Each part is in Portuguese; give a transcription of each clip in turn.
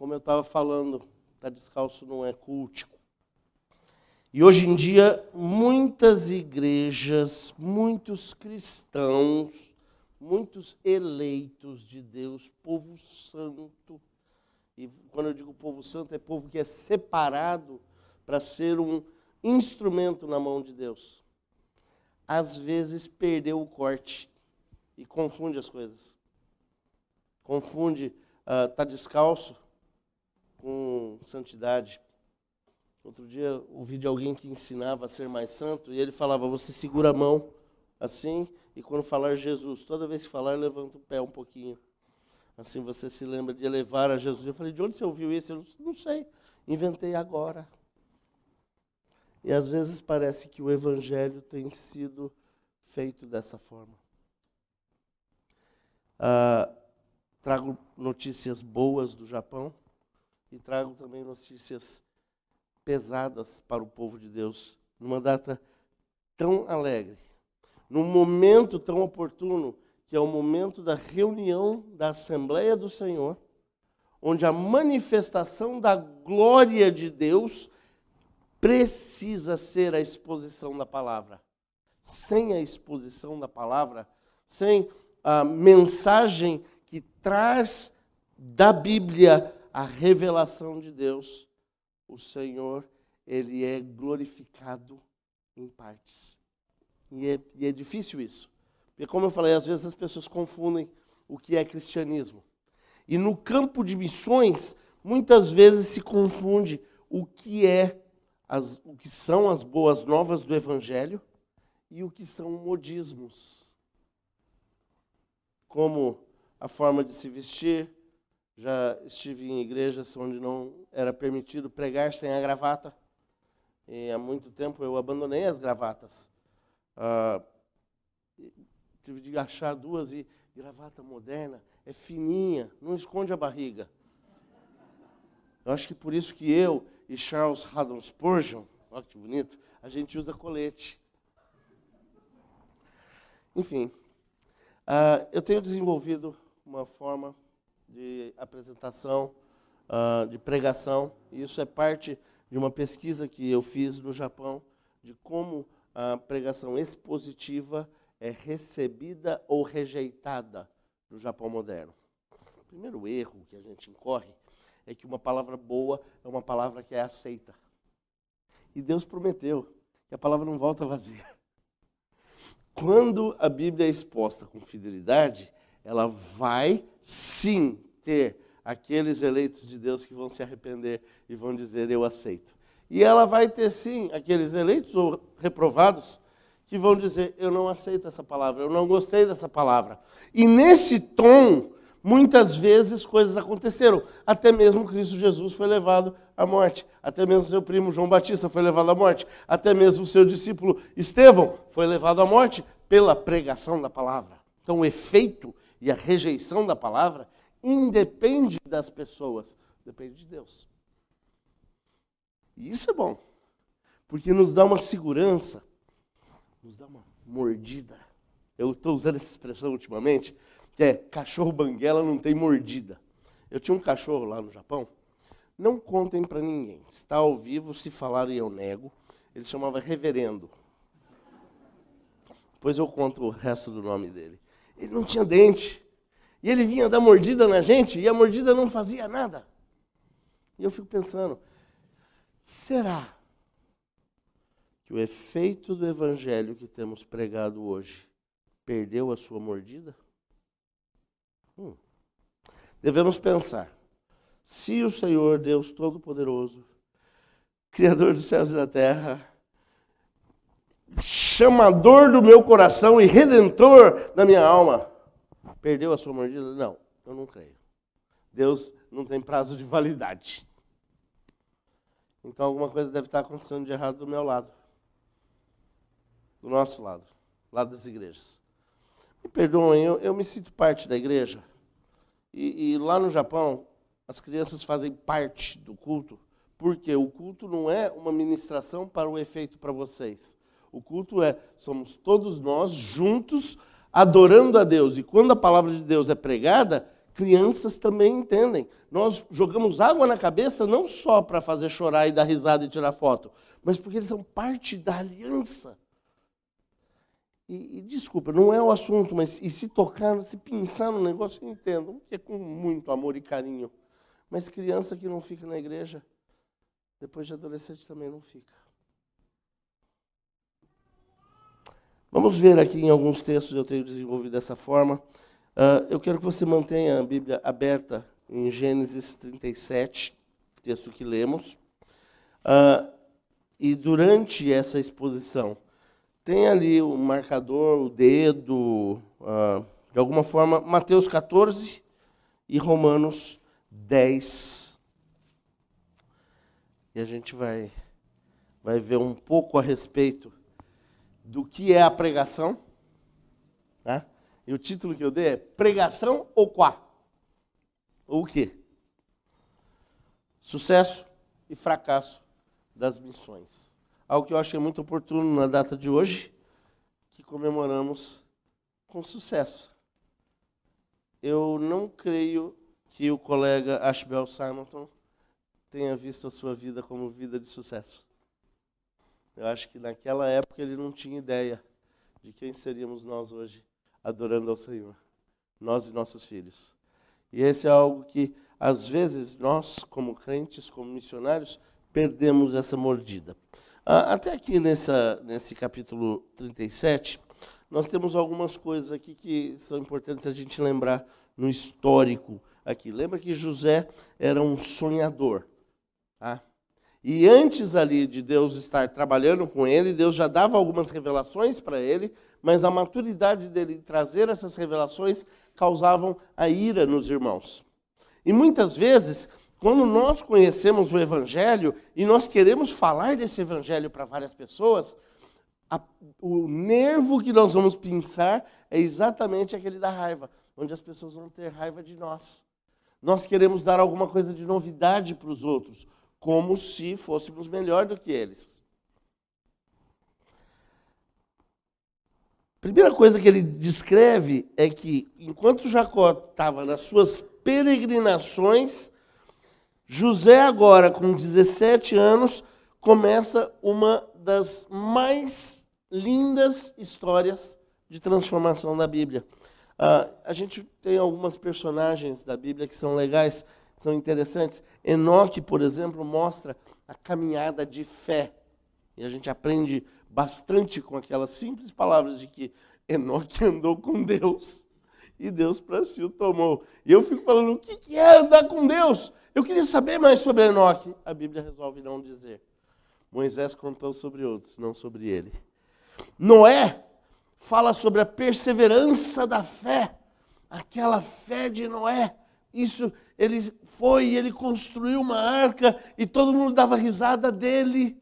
como eu estava falando, estar descalço não é cultico. E hoje em dia, muitas igrejas, muitos cristãos, muitos eleitos de Deus, povo santo, e quando eu digo povo santo, é povo que é separado para ser um instrumento na mão de Deus. Às vezes perdeu o corte e confunde as coisas. Confunde estar descalço com santidade. Outro dia ouvi de alguém que ensinava a ser mais santo e ele falava, você segura a mão assim e quando falar Jesus, toda vez que falar, levanta o pé um pouquinho. Assim você se lembra de elevar a Jesus. Eu falei, de onde você ouviu isso? Eu não sei, inventei agora. E às vezes parece que o evangelho tem sido feito dessa forma. Trago notícias boas do Japão e trago também notícias pesadas para o povo de Deus. Numa data tão alegre, num momento tão oportuno, que é o momento da reunião da Assembleia do Senhor, onde a manifestação da glória de Deus precisa ser a exposição da palavra. Sem a exposição da palavra, sem a mensagem que traz da Bíblia a revelação de Deus, o Senhor, ele é glorificado em partes. E é difícil isso. Porque, como eu falei, às vezes as pessoas confundem o que é cristianismo. E no campo de missões, muitas vezes se confunde o que são as boas novas do Evangelho e o que são modismos. Como a forma de se vestir. Já estive em igrejas onde não era permitido pregar sem a gravata. E há muito tempo eu abandonei as gravatas. Tive de achar duas e gravata moderna é fininha, não esconde a barriga. Eu acho que por isso que eu e Charles Haddon Spurgeon, olha que bonito, a gente usa colete. Enfim, eu tenho desenvolvido uma forma de apresentação, de pregação, e isso é parte de uma pesquisa que eu fiz no Japão, de como a pregação expositiva é recebida ou rejeitada no Japão moderno. O primeiro erro que a gente incorre é que uma palavra boa é uma palavra que é aceita. E Deus prometeu que a palavra não volta vazia. Quando a Bíblia é exposta com fidelidade, ela vai sim ter aqueles eleitos de Deus que vão se arrepender e vão dizer, eu aceito. E ela vai ter sim aqueles eleitos ou reprovados que vão dizer, eu não aceito essa palavra, eu não gostei dessa palavra. E nesse tom, muitas vezes coisas aconteceram. Até mesmo Cristo Jesus foi levado à morte. Até mesmo seu primo João Batista foi levado à morte. Até mesmo seu discípulo Estevão foi levado à morte pela pregação da palavra. Então o efeito e a rejeição da palavra independe das pessoas, depende de Deus. E isso é bom, porque nos dá uma segurança, nos dá uma mordida. Eu estou usando essa expressão ultimamente, que é cachorro banguela não tem mordida. Eu tinha um cachorro lá no Japão, não contem para ninguém, está ao vivo, se falarem eu nego, ele chamava Reverendo. Depois eu conto o resto do nome dele. Ele não tinha dente, e ele vinha dar mordida na gente, e a mordida não fazia nada. E eu fico pensando, será que o efeito do evangelho que temos pregado hoje perdeu a sua mordida? Devemos pensar, se o Senhor, Deus Todo-Poderoso, Criador dos céus e da terra, chamador do meu coração e redentor da minha alma, perdeu a sua mordida? Não, eu não creio. Deus não tem prazo de validade. Então alguma coisa deve estar acontecendo de errado do meu lado. Do nosso lado das igrejas. Me perdoem, eu me sinto parte da igreja. E lá no Japão, as crianças fazem parte do culto, porque o culto não é uma ministração para o efeito para vocês. O culto somos todos nós juntos adorando a Deus. E quando a palavra de Deus é pregada, Crianças também entendem. Nós jogamos água na cabeça não só para fazer chorar e dar risada e tirar foto, mas porque eles são parte da aliança. E desculpa, não é o assunto, mas e se tocar, se pensar no negócio, eu entendo, que é com muito amor e carinho. Mas criança que não fica na igreja, depois de adolescente também não fica. Vamos ver aqui em alguns textos, eu tenho desenvolvido dessa forma. Eu quero que você mantenha a Bíblia aberta em Gênesis 37, texto que lemos. E durante essa exposição, tem ali o marcador, o dedo, de alguma forma, Mateus 14 e Romanos 10. E a gente vai ver um pouco a respeito do que é a pregação. Tá? E o título que eu dei é Pregação ou Quá? Ou o quê? Sucesso e fracasso das missões. Algo que eu achei muito oportuno na data de hoje, que comemoramos com sucesso. Eu não creio que o colega Ashbel Simonton tenha visto a sua vida como vida de sucesso. Eu acho que naquela época ele não tinha ideia de quem seríamos nós hoje, adorando ao Senhor. Nós e nossos filhos. E esse é algo que, às vezes, nós, como crentes, como missionários, perdemos essa mordida. Até aqui nesse capítulo 37, nós temos algumas coisas aqui que são importantes a gente lembrar no histórico aqui. Lembra que José era um sonhador. Tá? E antes ali de Deus estar trabalhando com ele, Deus já dava algumas revelações para ele, mas a maturidade dele trazer essas revelações causavam a ira nos irmãos. E muitas vezes, quando nós conhecemos o Evangelho e nós queremos falar desse Evangelho para várias pessoas, o nervo que nós vamos pensar é exatamente aquele da raiva, onde as pessoas vão ter raiva de nós. Nós queremos dar alguma coisa de novidade para os outros, como se fôssemos melhor do que eles. A primeira coisa que ele descreve é que, enquanto Jacó estava nas suas peregrinações, José agora, com 17 anos, começa uma das mais lindas histórias de transformação da Bíblia. A gente tem algumas personagens da Bíblia que são legais, são interessantes. Enoque, por exemplo, mostra a caminhada de fé. E a gente aprende bastante com aquelas simples palavras de que Enoque andou com Deus e Deus para si o tomou. E eu fico falando, o que é andar com Deus? Eu queria saber mais sobre Enoque. A Bíblia resolve não dizer. Moisés contou sobre outros, não sobre ele. Noé fala sobre a perseverança da fé. Aquela fé de Noé. Isso, ele construiu uma arca e todo mundo dava risada dele.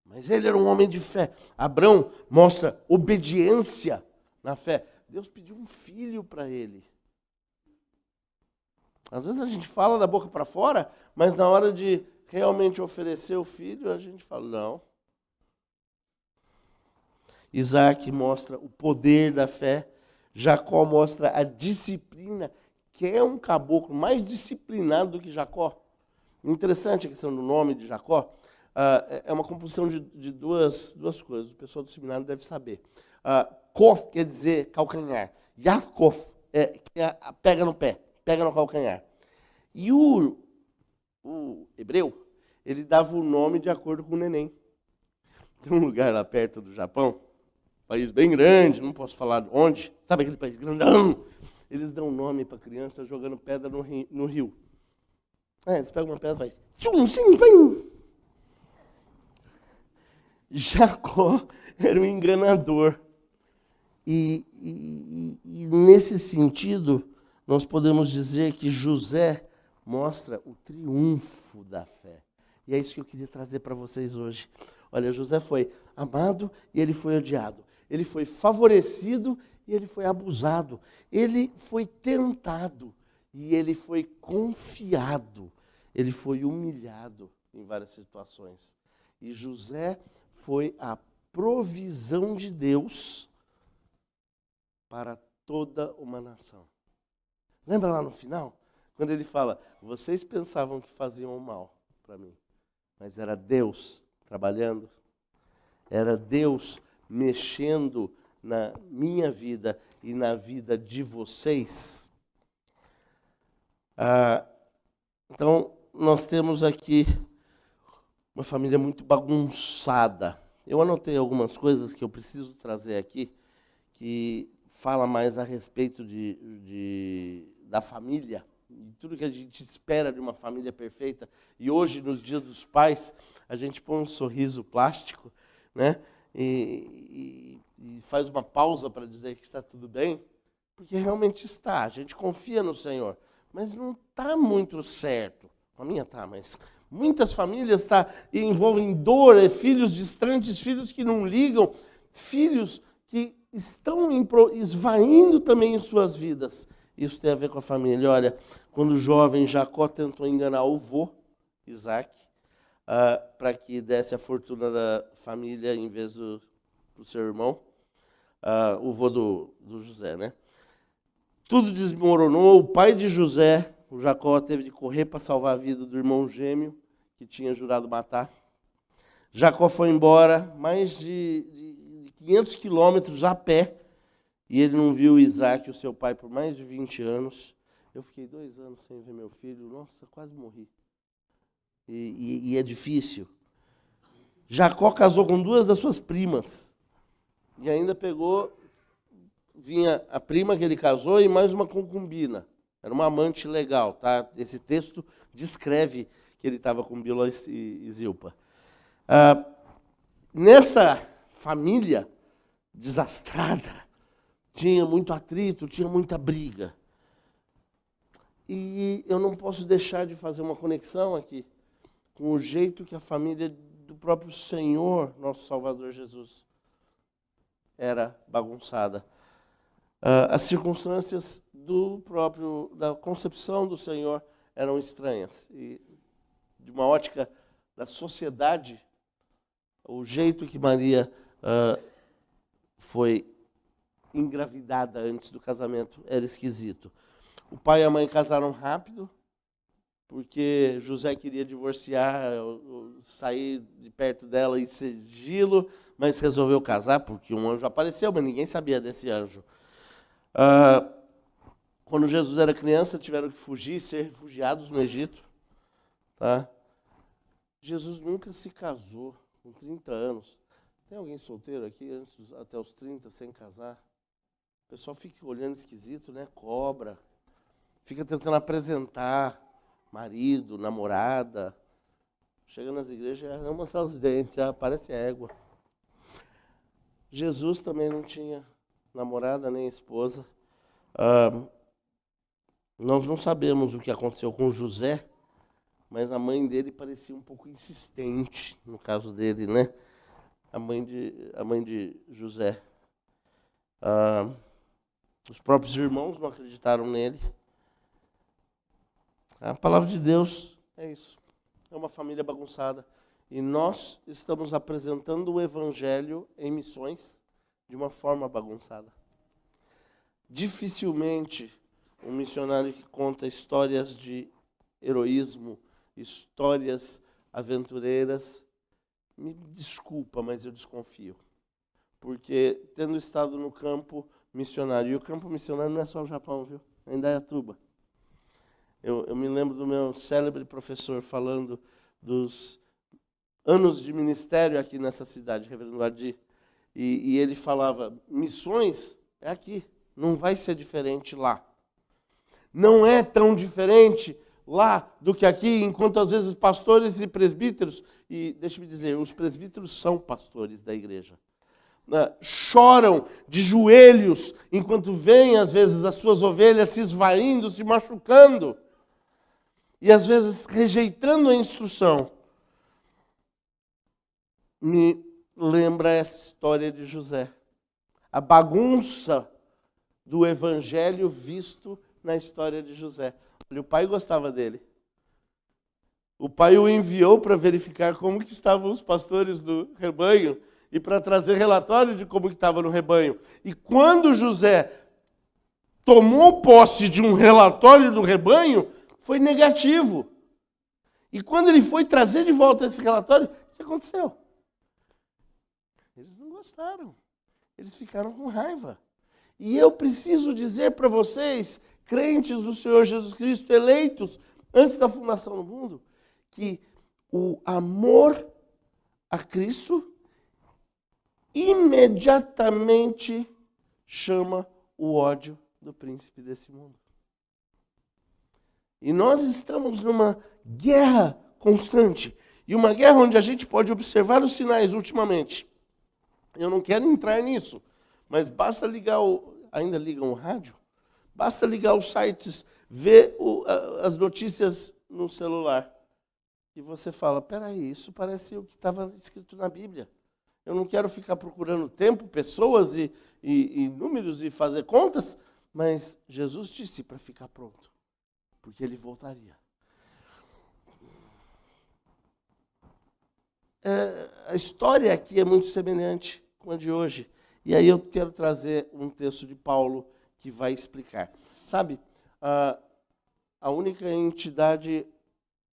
Mas ele era um homem de fé. Abrão mostra obediência na fé. Deus pediu um filho para ele. Às vezes a gente fala da boca para fora, mas na hora de realmente oferecer o filho, a gente fala, não. Isaac mostra o poder da fé. Jacó mostra a disciplina. Quem é um caboclo mais disciplinado do que Jacó? Interessante a questão do nome de Jacó. É uma composição de duas coisas. O pessoal do seminário deve saber. Kof quer dizer calcanhar. Yaakov pega no pé, pega no calcanhar. E o hebreu, ele dava o nome de acordo com o neném. Tem um lugar lá perto do Japão, país bem grande, não posso falar onde, sabe aquele país grandão? Eles dão nome para criança jogando pedra no rio. Eles pegam uma pedra e fazem tchum, sim, pim. Jacó era um enganador. E nesse sentido, nós podemos dizer que José mostra o triunfo da fé. E é isso que eu queria trazer para vocês hoje. Olha, José foi amado e ele foi odiado. Ele foi favorecido e ele foi abusado. Ele foi tentado e ele foi confiado. Ele foi humilhado em várias situações. E José foi a provisão de Deus para toda uma nação. Lembra lá no final? Quando ele fala, vocês pensavam que faziam mal para mim, mas era Deus trabalhando, era Deus mexendo na minha vida e na vida de vocês. Então, nós temos aqui uma família muito bagunçada. Eu anotei algumas coisas que eu preciso trazer aqui, que fala mais a respeito da família, de tudo que a gente espera de uma família perfeita. E hoje, nos dias dos pais, a gente põe um sorriso plástico, né? E faz uma pausa para dizer que está tudo bem, porque realmente está. A gente confia no Senhor, mas não está muito certo. A minha está, mas muitas famílias envolvem dor, filhos distantes, filhos que não ligam, filhos que estão esvaindo também em suas vidas. Isso tem a ver com a família. Olha, quando o jovem Jacó tentou enganar o vô, Isaac, para que desse a fortuna da família em vez do seu irmão, o vô do José, né? Tudo desmoronou. O pai de José, o Jacó, teve de correr para salvar a vida do irmão gêmeo, que tinha jurado matar. Jacó foi embora mais de 500 quilômetros a pé, e ele não viu Isaac, o seu pai, por mais de 20 anos. Eu fiquei 2 anos sem ver meu filho. Nossa, quase morri. E é difícil. Jacó casou com 2 das suas primas. E ainda vinha a prima que ele casou e mais uma concubina. Era uma amante legal, tá? Esse texto descreve que ele estava com Bilhá e Zilpa. Nessa família desastrada, tinha muito atrito, tinha muita briga. E eu não posso deixar de fazer uma conexão aqui com o jeito que a família do próprio Senhor, nosso Salvador Jesus, era bagunçada. As circunstâncias da concepção do Senhor eram estranhas. E, de uma ótica da sociedade, o jeito que Maria foi engravidada antes do casamento era esquisito. O pai e a mãe casaram rápido, porque José queria divorciar, sair de perto dela em sigilo, mas resolveu casar, porque um anjo apareceu, mas ninguém sabia desse anjo. Quando Jesus era criança, tiveram que fugir, ser refugiados no Egito. Tá? Jesus nunca se casou, com 30 anos. Tem alguém solteiro aqui, até os 30, sem casar? O pessoal fica olhando esquisito, né? Cobra. Fica tentando apresentar marido, namorada. Chega nas igrejas, já ama os dentes, já parece égua. Jesus também não tinha namorada nem esposa. Nós não sabemos o que aconteceu com José, mas a mãe dele parecia um pouco insistente, no caso dele, né? A mãe de José. Os próprios irmãos não acreditaram nele. A palavra de Deus é isso. É uma família bagunçada. E nós estamos apresentando o Evangelho em missões de uma forma bagunçada. Dificilmente um missionário que conta histórias de heroísmo, histórias aventureiras, me desculpa, mas eu desconfio. Porque tendo estado no campo missionário, e o campo missionário não é só o Japão, viu? É Indaiatuba. Eu me lembro do meu célebre professor falando dos anos de ministério aqui nessa cidade, Reverendo Adi, e ele falava, missões é aqui, não vai ser diferente lá. Não é tão diferente lá do que aqui, enquanto às vezes pastores e presbíteros, e deixa-me dizer, os presbíteros são pastores da igreja, choram de joelhos enquanto veem às vezes as suas ovelhas se esvaindo, se machucando, e às vezes rejeitando a instrução. Me lembra essa história de José. A bagunça do evangelho visto na história de José. O pai gostava dele. O pai o enviou para verificar como que estavam os pastores do rebanho e para trazer relatório de como que estava no rebanho. E quando José tomou posse de um relatório do rebanho, foi negativo. E quando ele foi trazer de volta esse relatório, o que aconteceu? Eles não gostaram. Eles ficaram com raiva. E eu preciso dizer para vocês, crentes do Senhor Jesus Cristo, eleitos antes da fundação do mundo, que o amor a Cristo imediatamente chama o ódio do príncipe desse mundo. E nós estamos numa guerra constante. E uma guerra onde a gente pode observar os sinais ultimamente. Eu não quero entrar nisso, mas basta ligar ainda ligam o rádio? Basta ligar os sites, ver as notícias no celular. E você fala, peraí, isso parece o que estava escrito na Bíblia. Eu não quero ficar procurando tempo, pessoas e números e fazer contas, mas Jesus disse para ficar pronto, porque ele voltaria. A história aqui é muito semelhante com a de hoje. E aí eu quero trazer um texto de Paulo que vai explicar. Sabe, a única entidade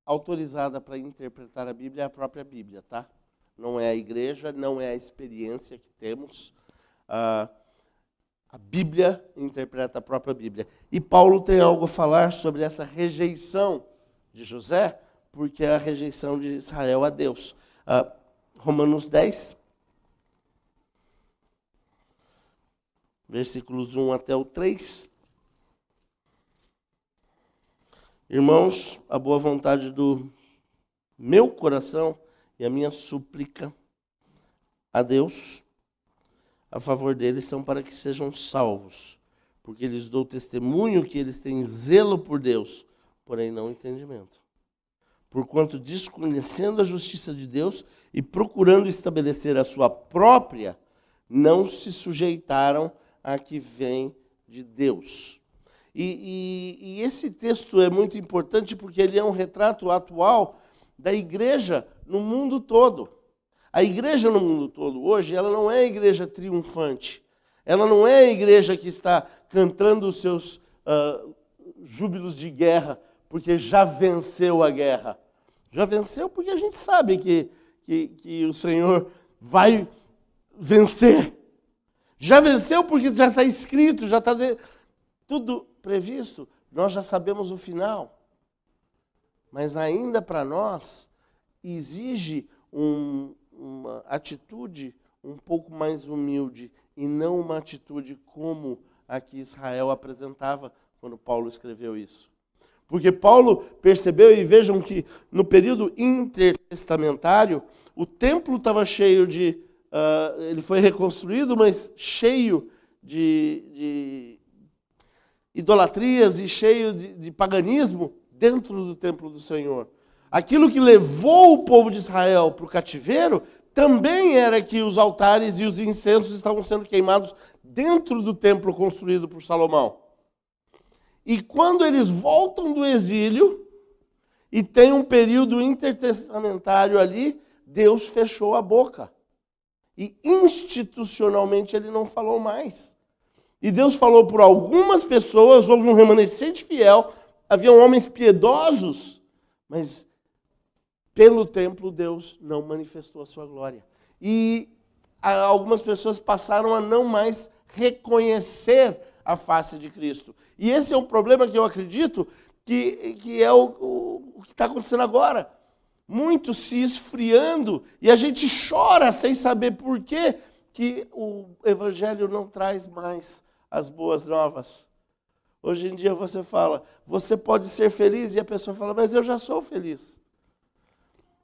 autorizada para interpretar a Bíblia é a própria Bíblia, tá? Não é a igreja, não é a experiência que temos. A Bíblia interpreta a própria Bíblia. E Paulo tem algo a falar sobre essa rejeição de José, porque é a rejeição de Israel a Deus. Romanos 10, versículos 1 até o 3. Irmãos, a boa vontade do meu coração e a minha súplica a Deus a favor deles são para que sejam salvos, porque lhes dou testemunho que eles têm zelo por Deus, porém não entendimento. Porquanto, desconhecendo a justiça de Deus e procurando estabelecer a sua própria, não se sujeitaram a que vem de Deus. E esse texto é muito importante porque ele é um retrato atual da igreja no mundo todo. A igreja no mundo todo hoje, ela não é a igreja triunfante. Ela não é a igreja que está cantando os seus júbilos de guerra, porque já venceu a guerra. Já venceu porque a gente sabe que o Senhor vai vencer. Já venceu porque já está escrito, já está tudo previsto. Nós já sabemos o final. Mas ainda para nós, exige uma atitude um pouco mais humilde e não uma atitude como a que Israel apresentava quando Paulo escreveu isso. Porque Paulo percebeu, e vejam que no período intertestamentário, o templo estava cheio de... ele foi reconstruído, mas cheio de idolatrias e cheio de paganismo dentro do templo do Senhor. Aquilo que levou o povo de Israel para o cativeiro também era que os altares e os incensos estavam sendo queimados dentro do templo construído por Salomão. E quando eles voltam do exílio, e tem um período intertestamentário ali, Deus fechou a boca. E institucionalmente ele não falou mais. E Deus falou por algumas pessoas, houve um remanescente fiel, haviam homens piedosos, mas pelo templo Deus não manifestou a sua glória. E algumas pessoas passaram a não mais reconhecer a face de Cristo. E esse é um problema que eu acredito que é o que está acontecendo agora. Muitos se esfriando e a gente chora sem saber por quê que o Evangelho não traz mais as boas novas. Hoje em dia você fala, você pode ser feliz, e a pessoa fala, mas eu já sou feliz.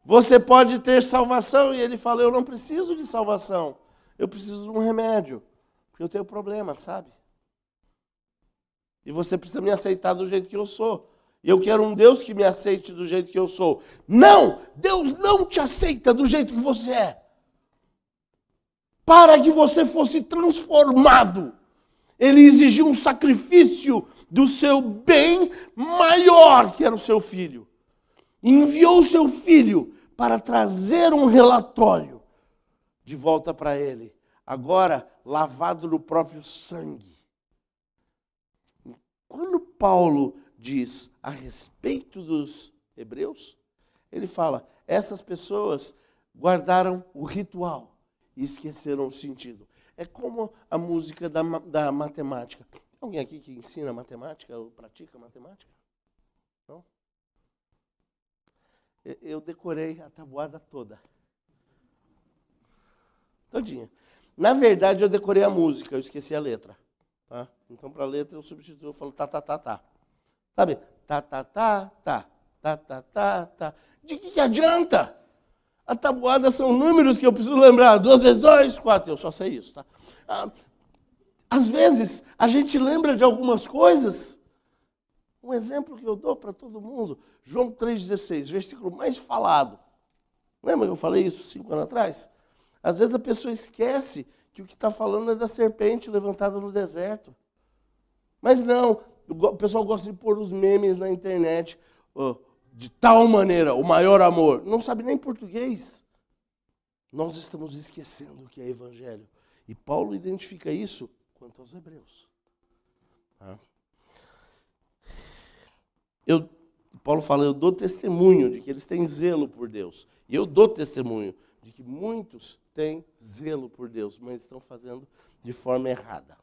Você pode ter salvação, e ele fala, eu não preciso de salvação, eu preciso de um remédio, porque eu tenho problema, sabe? E você precisa me aceitar do jeito que eu sou. E eu quero um Deus que me aceite do jeito que eu sou. Não! Deus não te aceita do jeito que você é. Para que você fosse transformado, ele exigiu um sacrifício do seu bem maior, que era o seu filho. E enviou o seu filho para trazer um relatório de volta para ele. Agora, lavado no próprio sangue. Quando Paulo diz a respeito dos hebreus, ele fala, essas pessoas guardaram o ritual e esqueceram o sentido. É como a música da matemática. Tem alguém aqui que ensina matemática ou pratica matemática? Não? Eu decorei a tabuada toda. Todinha. Na verdade, eu decorei a música, eu esqueci a letra. Tá? Então, para a letra, eu substituo, eu falo tá, tá, tá, tá. Sabe? Tá, tá, tá, tá, tá, tá, tá, tá. De que adianta? A tabuada são números que eu preciso lembrar. 2 vezes 2, 4. Eu só sei isso, tá? Às vezes, a gente lembra de algumas coisas. Um exemplo que eu dou para todo mundo. João 3,16, versículo mais falado. Lembra que eu falei isso 5 anos atrás? Às vezes a pessoa esquece que o que está falando é da serpente levantada no deserto. Mas não, o pessoal gosta de pôr os memes na internet. De tal maneira, o maior amor. Não sabe nem português. Nós estamos esquecendo o que é evangelho. E Paulo identifica isso quanto aos hebreus. Tá? Paulo fala, eu dou testemunho de que eles têm zelo por Deus. E eu dou testemunho de que muitos têm zelo por Deus, mas estão fazendo de forma errada.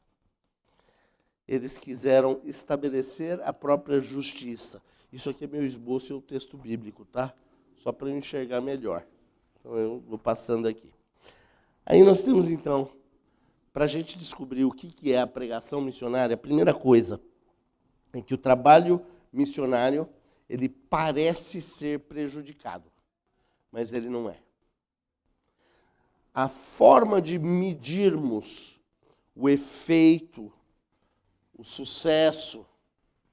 Eles quiseram estabelecer a própria justiça. Isso aqui é meu esboço e o texto bíblico, tá? Só para eu enxergar melhor. Então eu vou passando aqui. Aí nós temos então, para a gente descobrir o que é a pregação missionária, a primeira coisa é que o trabalho missionário, ele parece ser prejudicado, mas ele não é. A forma de medirmos o efeito, o sucesso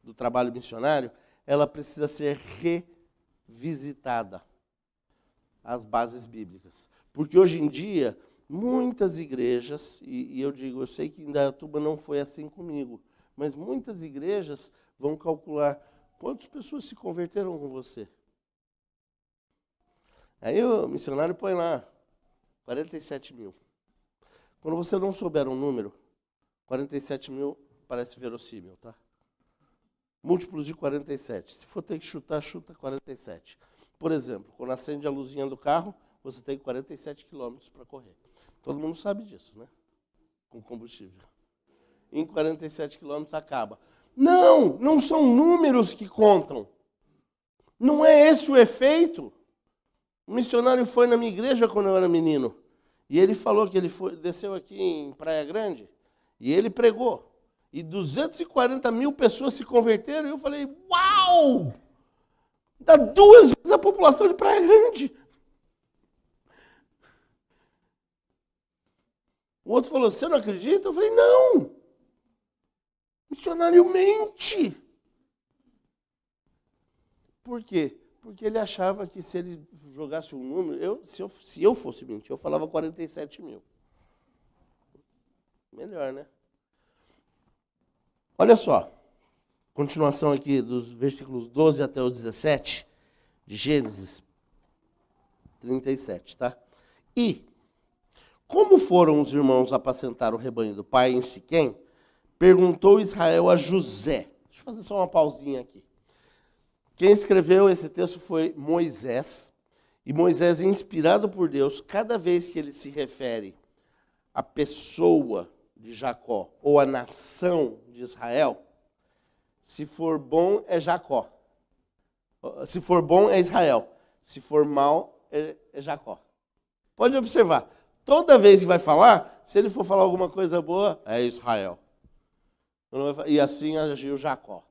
do trabalho missionário, ela precisa ser revisitada às bases bíblicas. Porque hoje em dia, muitas igrejas, e eu digo, eu sei que em Indaiatuba não foi assim comigo, mas muitas igrejas vão calcular quantas pessoas se converteram com você. Aí o missionário põe lá, 47 mil. Quando você não souber um número, 47 mil parece verossímil, tá? Múltiplos de 47. Se for ter que chutar, chuta 47. Por exemplo, quando acende a luzinha do carro, você tem 47 quilômetros para correr. Todo mundo sabe disso, né? Com combustível. Em 47 quilômetros acaba. Não, não são números que contam. Não é esse o efeito. Um missionário foi na minha igreja quando eu era menino. E ele falou que ele desceu aqui em Praia Grande. E ele pregou. E 240 mil pessoas se converteram. E eu falei, uau! Dá 2 vezes a população de Praia Grande. O outro falou, você não acredita? Eu falei, não. Missionário mente. Por quê? Porque ele achava que se ele jogasse um número, se eu fosse mentir, eu falava 47 mil. Melhor, né? Olha só, continuação aqui dos versículos 12 até o 17, de Gênesis 37, tá? E, como foram os irmãos apacentar o rebanho do pai em Siquém, perguntou Israel a José. Deixa eu fazer só uma pausinha aqui. Quem escreveu esse texto foi Moisés. E Moisés, inspirado por Deus, cada vez que ele se refere à pessoa de Jacó ou à nação de Israel, se for bom é Jacó. Se for bom é Israel. Se for mal é Jacó. Pode observar. Toda vez que vai falar, se ele for falar alguma coisa boa, é Israel. E assim agiu Jacó.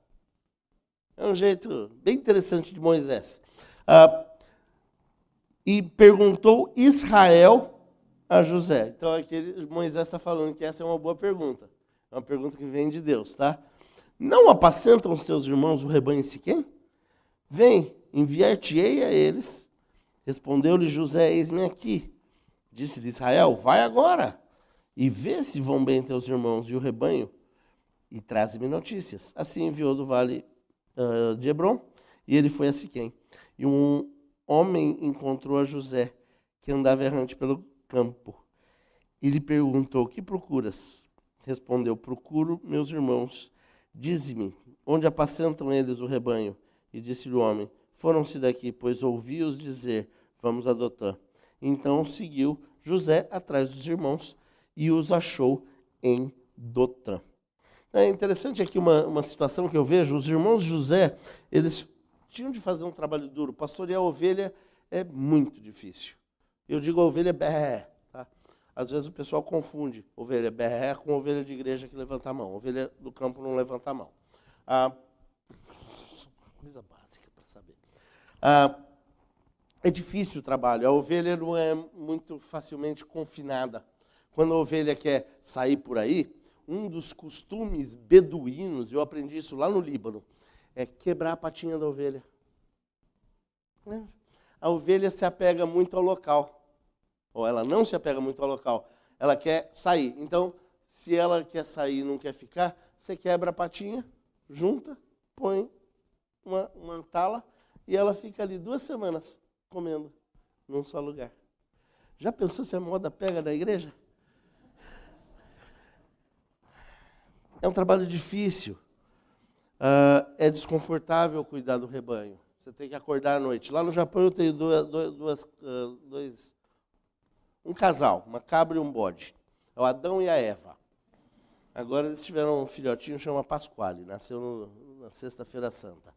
É um jeito bem interessante de Moisés. E perguntou Israel a José. Então, aqui Moisés está falando que essa é uma boa pergunta. É uma pergunta que vem de Deus, tá? Não apacentam os teus irmãos o rebanho em Siquém? Vem, enviar-te-ei a eles. Respondeu-lhe José, eis-me aqui. Disse-lhe Israel, vai agora e vê se vão bem teus irmãos e o rebanho e traze-me notícias. Assim enviou do vale de Hebrom e ele foi a Siquém. E um homem encontrou a José, que andava errante pelo campo. E lhe perguntou, que procuras? Respondeu, procuro meus irmãos Dize-me, onde apacentam eles o rebanho? E disse-lhe o homem, foram-se daqui, pois ouvi-os dizer, vamos a Dotã. Então seguiu José atrás dos irmãos e os achou em Dotã. É interessante aqui uma situação que eu vejo, os irmãos de José, eles tinham de fazer um trabalho duro. Pastorear a ovelha é muito difícil. Eu digo a ovelha bé, tá? Às vezes o pessoal confunde ovelha bé com ovelha de igreja que levanta a mão. Ovelha do campo não levanta a mão. Coisa básica para saber. É difícil o trabalho. A ovelha não é muito facilmente confinada. Quando a ovelha quer sair por aí, um dos costumes beduínos, eu aprendi isso lá no Líbano, é quebrar a patinha da ovelha. A ovelha se apega muito ao local. Ou ela não se apega muito ao local. Ela quer sair. Então, se ela quer sair e não quer ficar, você quebra a patinha, junta, põe uma tala e ela fica ali 2 semanas comendo num só lugar. Já pensou se a moda pega na igreja? É um trabalho difícil. É desconfortável cuidar do rebanho. Você tem que acordar à noite. Lá no Japão eu tenho um casal, uma cabra e um bode. É o Adão e a Eva. Agora eles tiveram um filhotinho que chama Pasquale, nasceu na Sexta-feira Santa.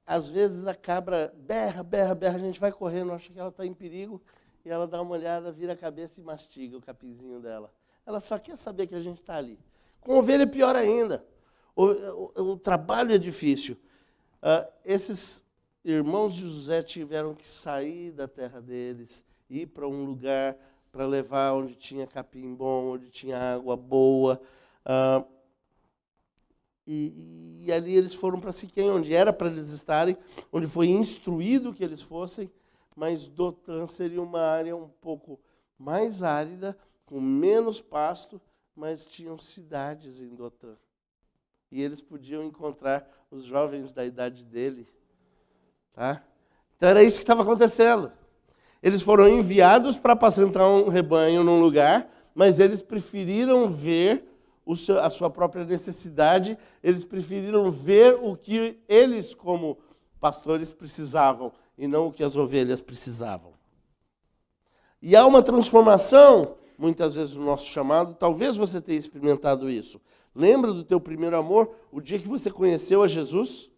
Às vezes a cabra berra, a gente vai correndo, acha que ela está em perigo, e ela dá uma olhada, vira a cabeça e mastiga o capizinho dela. Ela só quer saber que a gente está ali. Com ovelha é pior ainda. O trabalho é difícil. Esses irmãos de José tiveram que sair da terra deles, ir para um lugar para levar onde tinha capim bom, onde tinha água boa. E ali eles foram para Siquém, onde era para eles estarem, onde foi instruído que eles fossem, mas Dotã seria uma área um pouco mais árida, com menos pasto, mas tinham cidades em Dotã. E eles podiam encontrar os jovens da idade dele. Tá? Então era isso que estava acontecendo. Eles foram enviados para apacentar um rebanho num lugar, mas eles preferiram ver a sua própria necessidade, eles preferiram ver o que eles, como pastores, precisavam, e não o que as ovelhas precisavam. E há uma transformação, muitas vezes, no nosso chamado, talvez você tenha experimentado isso. Lembra do teu primeiro amor, o dia que você conheceu a Jesus?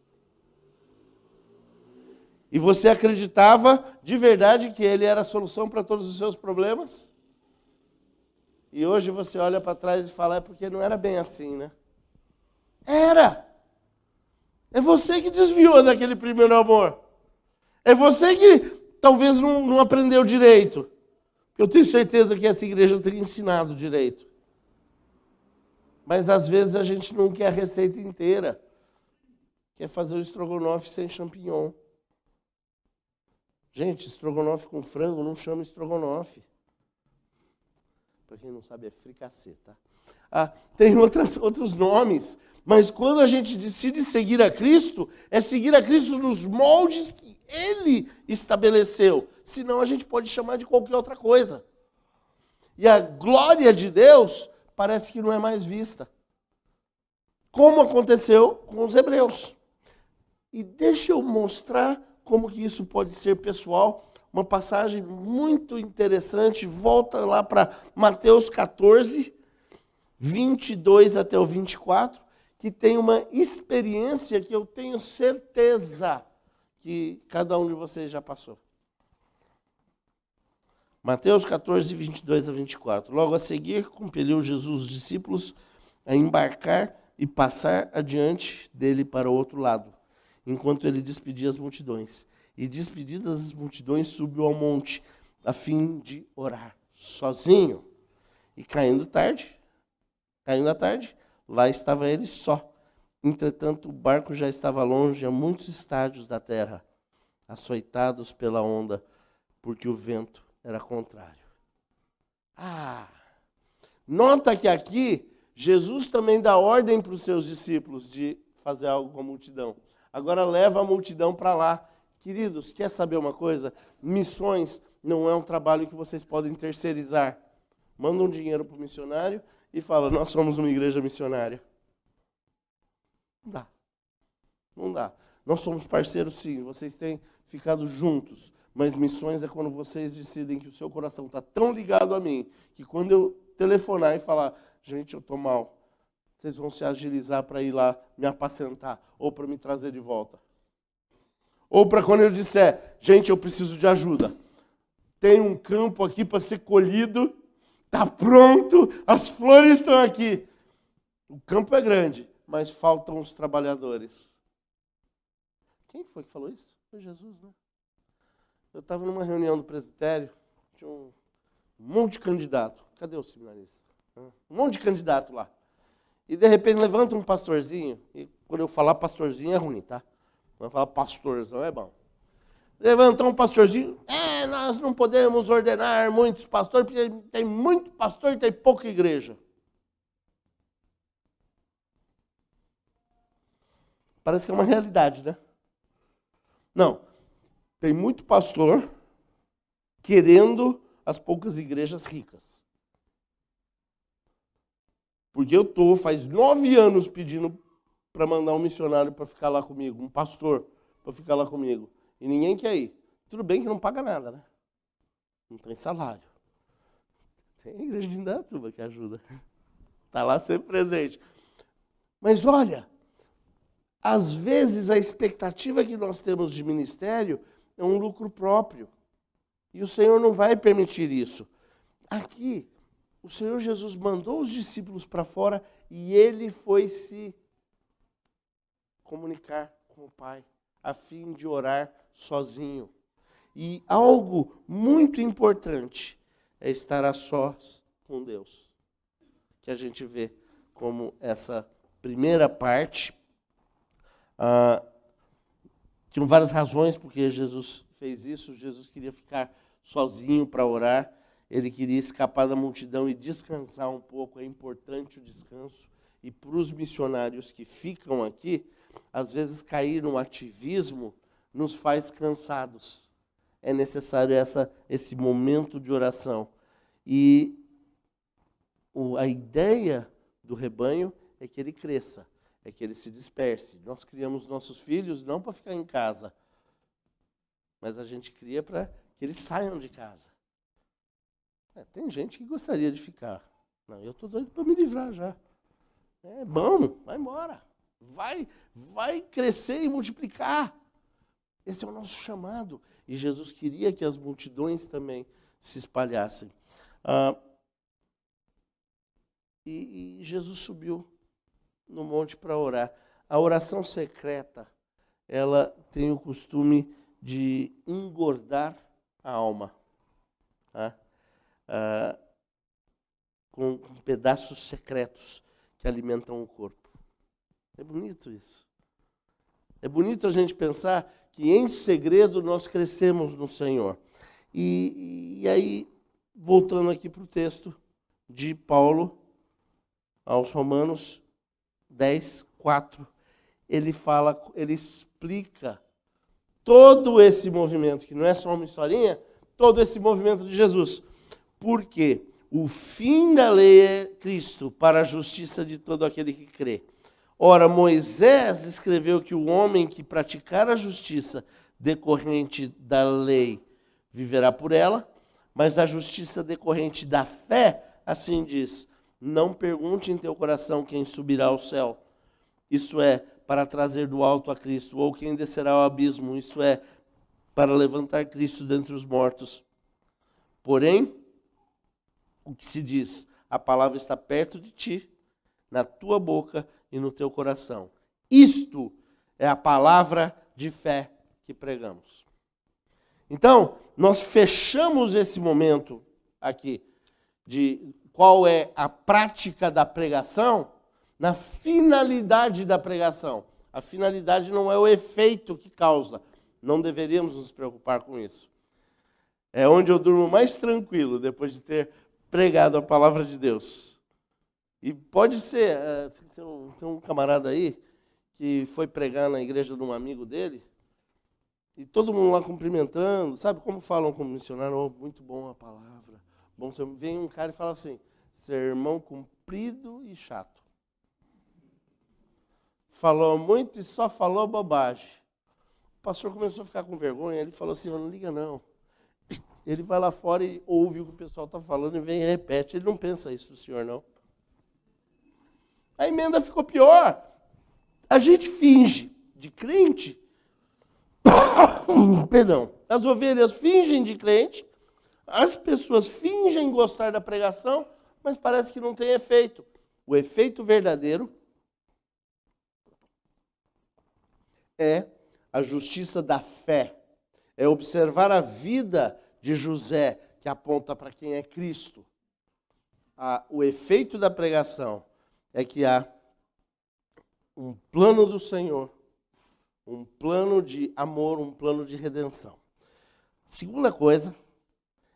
E você acreditava de verdade que Ele era a solução para todos os seus problemas? E hoje você olha para trás e fala, é porque não era bem assim, né? Era! É você que desviou daquele primeiro amor. É você que talvez não aprendeu direito. Eu tenho certeza que essa igreja tem ensinado direito. Mas às vezes a gente não quer a receita inteira. Quer fazer o estrogonofe sem champignon. Gente, estrogonofe com frango não chama estrogonofe. Para quem não sabe, é fricassê, tá? Tem outros nomes. Mas quando a gente decide seguir a Cristo, é seguir a Cristo nos moldes que Ele estabeleceu. Senão a gente pode chamar de qualquer outra coisa. E a glória de Deus parece que não é mais vista. Como aconteceu com os hebreus. E deixa eu mostrar como que isso pode ser pessoal. Uma passagem muito interessante. Volta lá para Mateus 14, 22 até o 24, que tem uma experiência que eu tenho certeza que cada um de vocês já passou. Mateus 14, 22 a 24. Logo a seguir, compeliu Jesus os discípulos a embarcar e passar adiante dele para o outro lado, enquanto ele despedia as multidões. E despedidas as multidões, subiu ao monte, a fim de orar, sozinho. E caindo a tarde, lá estava ele só. Entretanto, o barco já estava longe, a muitos estádios da terra, açoitados pela onda, porque o vento era contrário. Nota que aqui, Jesus também dá ordem para os seus discípulos de fazer algo com a multidão. Agora leva a multidão para lá. Queridos, quer saber uma coisa? Missões não é um trabalho que vocês podem terceirizar. Manda um dinheiro para o missionário e fala, nós somos uma igreja missionária. Não dá. Não dá. Nós somos parceiros, sim. Vocês têm ficado juntos. Mas missões é quando vocês decidem que o seu coração está tão ligado a mim, que quando eu telefonar e falar, gente, eu estou mal, vocês vão se agilizar para ir lá me apacentar, ou para me trazer de volta. Ou para quando eu disser, gente, eu preciso de ajuda. Tem um campo aqui para ser colhido, está pronto, as flores estão aqui. O campo é grande, mas faltam os trabalhadores. Quem foi que falou isso? Foi Jesus, né? Eu estava numa reunião do presbitério, tinha um monte de candidato. Cadê o seminarista? Um monte de candidato lá. E de repente levanta um pastorzinho, e quando eu falar pastorzinho é ruim, tá? Quando eu falar pastorzão é bom. Levantou um pastorzinho, nós não podemos ordenar muitos pastores, porque tem muito pastor e tem pouca igreja. Parece que é uma realidade, né? Não, tem muito pastor querendo as poucas igrejas ricas. Porque eu estou, faz 9 anos pedindo para mandar um missionário para ficar lá comigo, um pastor para ficar lá comigo. E ninguém quer ir. Tudo bem que não paga nada, né? Não tem salário. Tem a igreja de Indaiatuba que ajuda. Está lá sempre presente. Mas olha, às vezes a expectativa que nós temos de ministério é um lucro próprio. E o Senhor não vai permitir isso. Aqui, o Senhor Jesus mandou os discípulos para fora e ele foi se comunicar com o Pai, a fim de orar sozinho. E algo muito importante é estar a sós com Deus. Que a gente vê como essa primeira parte. Tinham várias razões porque Jesus fez isso. Jesus queria ficar sozinho para orar. Ele queria escapar da multidão e descansar um pouco. É importante o descanso. E para os missionários que ficam aqui, às vezes cair no ativismo nos faz cansados. É necessário esse momento de oração. E a ideia do rebanho é que ele cresça, é que ele se disperse. Nós criamos nossos filhos não para ficar em casa, mas a gente cria para que eles saiam de casa. Tem gente que gostaria de ficar. Não, eu estou doido para me livrar já. É bom, vai embora. Vai crescer e multiplicar. Esse é o nosso chamado. E Jesus queria que as multidões também se espalhassem. E Jesus subiu no monte para orar. A oração secreta, ela tem o costume de engordar a alma. Tá? Com pedaços secretos que alimentam o corpo. É bonito isso. É bonito a gente pensar que em segredo nós crescemos no Senhor. E aí, voltando aqui para o texto de Paulo, aos Romanos 10, 4, ele explica todo esse movimento, que não é só uma historinha, todo esse movimento de Jesus. Porque o fim da lei é Cristo, para a justiça de todo aquele que crê. Ora, Moisés escreveu que o homem que praticar a justiça decorrente da lei viverá por ela, mas a justiça decorrente da fé, assim diz, não pergunte em teu coração quem subirá ao céu, isto é, para trazer do alto a Cristo, ou quem descerá ao abismo, isto é, para levantar Cristo dentre os mortos. Porém, o que se diz, a palavra está perto de ti, na tua boca e no teu coração. Isto é a palavra de fé que pregamos. Então, nós fechamos esse momento aqui de qual é a prática da pregação na finalidade da pregação. A finalidade não é o efeito que causa. Não deveríamos nos preocupar com isso. É onde eu durmo mais tranquilo depois de ter pregado a palavra de Deus. E pode ser, tem um camarada aí que foi pregar na igreja de um amigo dele, e todo mundo lá cumprimentando, sabe como falam como missionário? Oh, muito bom a palavra. Bom, vem um cara e fala assim, sermão comprido e chato. falou muito e só falou bobagem. O pastor começou a ficar com vergonha, ele falou assim, não liga não. Ele vai lá fora e ouve o que o pessoal está falando e vem e repete. Ele não pensa isso, o senhor, não. A emenda ficou pior. A gente finge de crente. Perdão. As ovelhas fingem de crente. As pessoas fingem gostar da pregação, mas parece que não tem efeito. O efeito verdadeiro é a justiça da fé. É observar a vida de José, que aponta para quem é Cristo. O efeito da pregação é que há um plano do Senhor, um plano de amor, um plano de redenção. Segunda coisa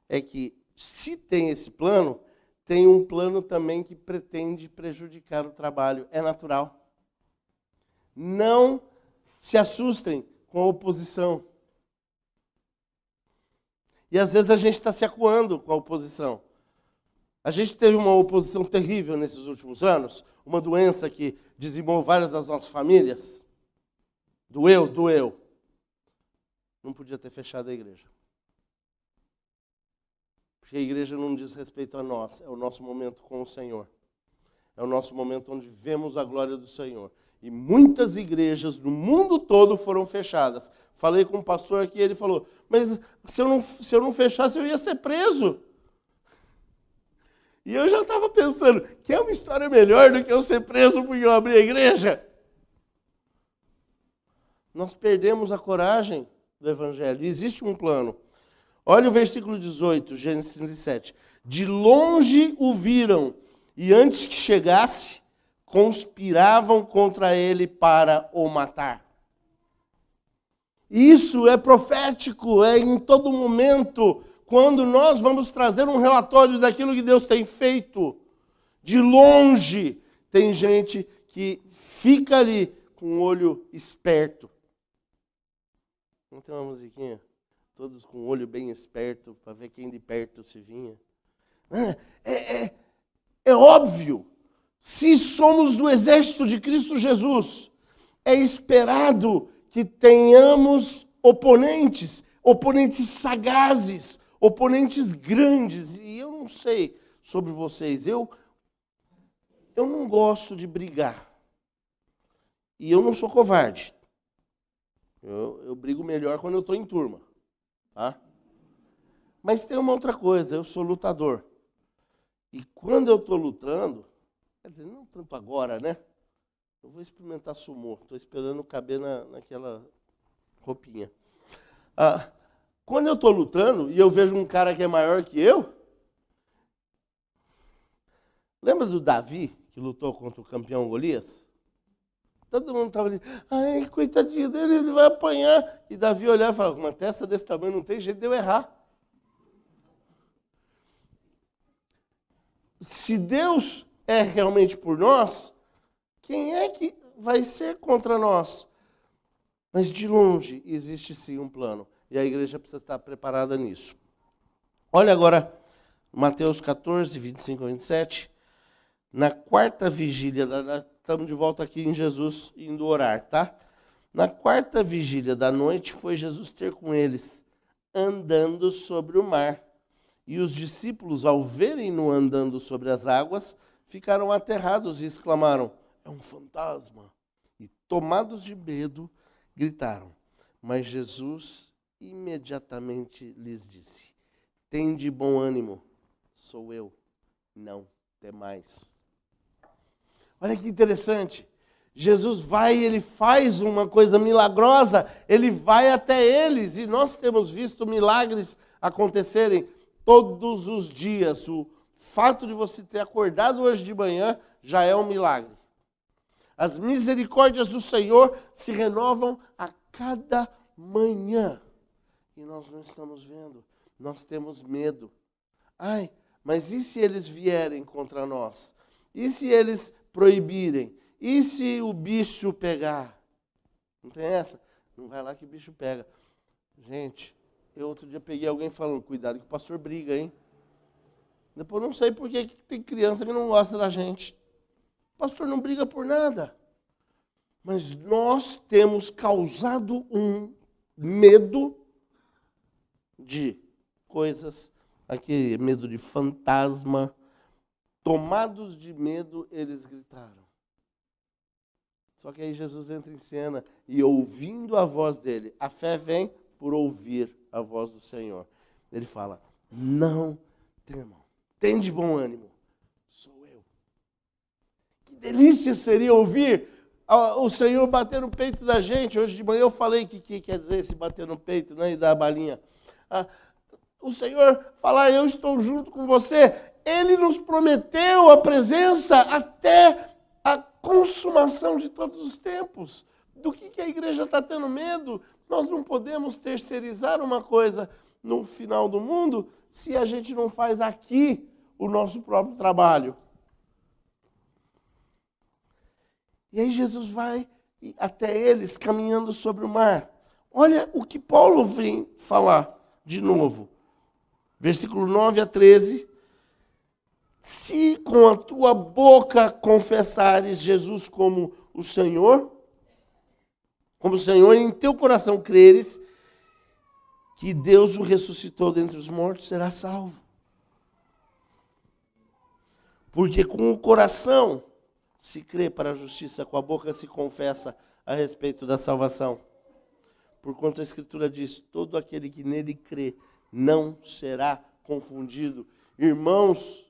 é que, se tem esse plano, tem um plano também que pretende prejudicar o trabalho. É natural. Não se assustem com a oposição. E às vezes a gente está se acuando com a oposição. A gente teve uma oposição terrível nesses últimos anos, uma doença que dizimou várias das nossas famílias. Doeu. Não podia ter fechado a igreja. Porque a igreja não diz respeito a nós, é o nosso momento com o Senhor. É o nosso momento onde vemos a glória do Senhor. E muitas igrejas do mundo todo foram fechadas. Falei com um pastor aqui, ele falou, mas se eu não fechasse, eu ia ser preso. E eu já estava pensando, que é uma história melhor do que eu ser preso porque eu abri a igreja? Nós perdemos a coragem do Evangelho. Existe um plano. Olha o versículo 18, Gênesis 37. De longe o viram, e antes que chegasse, conspiravam contra ele para o matar. Isso é profético, é em todo momento, quando nós vamos trazer um relatório daquilo que Deus tem feito. De longe, tem gente que fica ali com o olho esperto. Não tem uma musiquinha? Todos com o olho bem esperto, para ver quem de perto se vinha. É óbvio, se somos do exército de Cristo Jesus, é esperado que tenhamos oponentes sagazes, oponentes grandes. E eu não sei sobre vocês, eu não gosto de brigar. E eu não sou covarde. Eu brigo melhor quando eu estou em turma. Tá? Mas tem uma outra coisa, eu sou lutador. E quando eu estou lutando, quer dizer, não tanto agora, né? Eu vou experimentar sumô, estou esperando caber naquela roupinha. Quando eu estou lutando e eu vejo um cara que é maior que eu, lembra do Davi, que lutou contra o campeão Golias? Todo mundo estava ali, ai, coitadinho dele, ele vai apanhar. E Davi olhava e falava, uma testa desse tamanho não tem jeito de eu errar. Se Deus é realmente por nós, quem é que vai ser contra nós? Mas de longe existe sim um plano. E a igreja precisa estar preparada nisso. Olha agora, Mateus 14, 25 a 27. Na quarta vigília, estamos de volta aqui em Jesus indo orar, tá? Na quarta vigília da noite, foi Jesus ter com eles, andando sobre o mar. E os discípulos, ao verem-no andando sobre as águas, ficaram aterrados e exclamaram, é um fantasma. E tomados de medo, gritaram. Mas Jesus imediatamente lhes disse, tende bom ânimo, sou eu, não temais. Olha que interessante. Jesus vai e ele faz uma coisa milagrosa, ele vai até eles, e nós temos visto milagres acontecerem todos os dias. O fato de você ter acordado hoje de manhã já é um milagre. As misericórdias do Senhor se renovam a cada manhã. E nós não estamos vendo, nós temos medo. Ai, mas e se eles vierem contra nós? E se eles proibirem? E se o bicho pegar? Não tem essa? Não vai lá que o bicho pega. Gente, eu outro dia peguei alguém falando, cuidado que o pastor briga, hein? Depois não sei por que tem criança que não gosta da gente. O pastor não briga por nada. Mas nós temos causado um medo de coisas, aquele medo de fantasma. Tomados de medo, eles gritaram. Só que aí Jesus entra em cena e ouvindo a voz dele, a fé vem por ouvir a voz do Senhor. Ele fala, não temam, tem de bom ânimo, sou eu. Que delícia seria ouvir o Senhor bater no peito da gente. Hoje de manhã eu falei que quer dizer esse bater no peito, né, e dar a balinha. O Senhor falar, eu estou junto com você. Ele nos prometeu a presença até a consumação de todos os tempos. Do que a igreja está tendo medo? Nós não podemos terceirizar uma coisa no final do mundo se a gente não faz aqui o nosso próprio trabalho. E aí Jesus vai até eles caminhando sobre o mar. Olha o que Paulo vem falar de novo. Versículo 9 a 13. Se com a tua boca confessares Jesus como o Senhor, e em teu coração creres que Deus o ressuscitou dentre os mortos, serás salvo. Porque com o coração se crê para a justiça, com a boca se confessa a respeito da salvação. Porquanto a Escritura diz, todo aquele que nele crê não será confundido. Irmãos,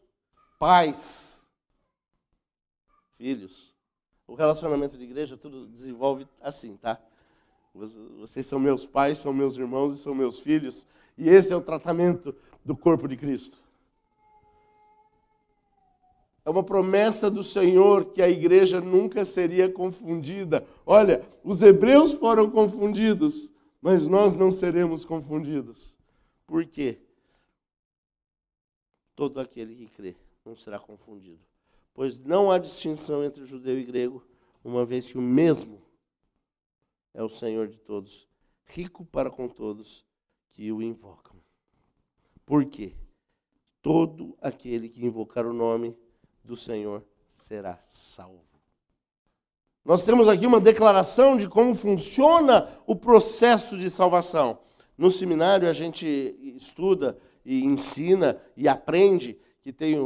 pais, filhos, o relacionamento de igreja tudo desenvolve assim, tá? Vocês são meus pais, são meus irmãos e são meus filhos. E esse é o tratamento do corpo de Cristo. É uma promessa do Senhor que a igreja nunca seria confundida. Olha, os hebreus foram confundidos, mas nós não seremos confundidos. Por quê? Todo aquele que crê não será confundido. Pois não há distinção entre judeu e grego, uma vez que o mesmo é o Senhor de todos, rico para com todos que o invocam. Por quê? Todo aquele que invocar o nome do Senhor será salvo. Nós temos aqui uma declaração de como funciona o processo de salvação. No seminário a gente estuda e ensina e aprende que tem